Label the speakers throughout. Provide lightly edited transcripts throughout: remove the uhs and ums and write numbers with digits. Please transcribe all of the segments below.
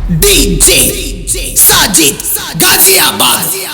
Speaker 1: DJ Sajid Ghaziabad.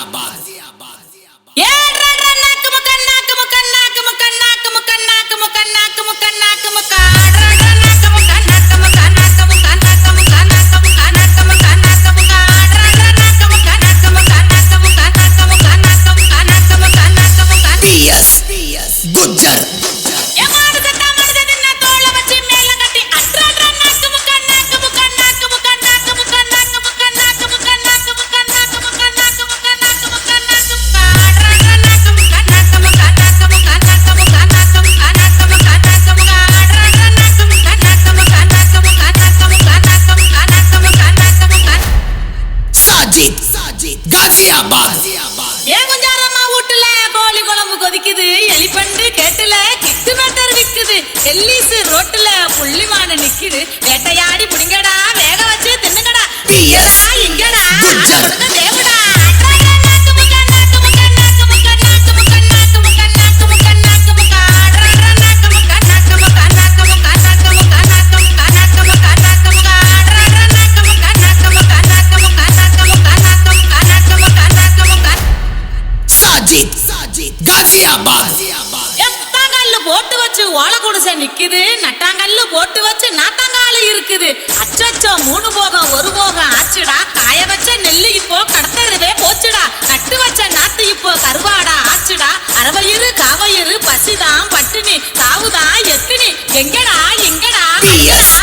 Speaker 2: ரோட்டுல புள்ளிமான நிக்குது வேட்டையாடி புடிங்கடா வேக வச்சு தின்னுங்கடா இங்கடா தேவடா
Speaker 1: Sajid Ghaziabad.
Speaker 2: போட்டு வச்சு ஓலை குடிசை நிக்குது நட்டாங்கல்லு போட்டு வச்சு நாட்டாங்கால இருக்குது அச்சச்சோ 3 போகம் 1 போகம் ஆச்சுடா காய வச்ச நெல்லு இப்போ கடத்தருவே போச்சுடா நட்டு வச்ச நாத்து இப்போ கருவாடா ஆச்சுடா அரவயிறு காவயிறு பசிதான் பட்டினி சாவுதான் எத்தினி எங்கடா எங்கடா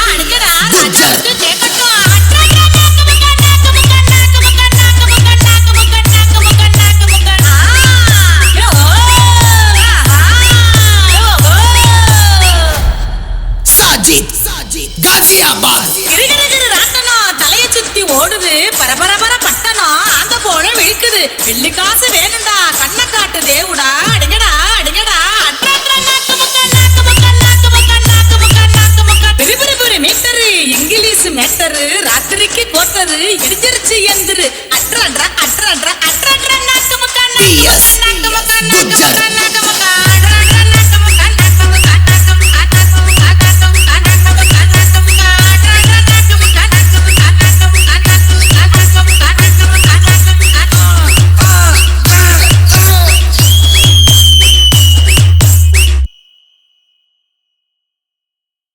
Speaker 2: அடிக்கடா ராஜாவுக்கு கேட்கட்டும்
Speaker 1: Sajid Ghaziabad.
Speaker 2: தலைய சுத்தி ஓடுது பரபரபர பட்டணம் அந்த போல விழுக்குது வெள்ளி காசு வேணும்டா கண்ணை காட்டு தேவுடா அடிங்கடா அடிங்கடா பெரிய மீட்டரு இங்கிலீஷ் மேட்டரு ராத்திரிக்கு கோட்டரு இடிஞ்சிருச்சு எந்திரு அட்ரா அட்ரா அட்ரா அட்ரா அட்ரா நாக்கு முக்கா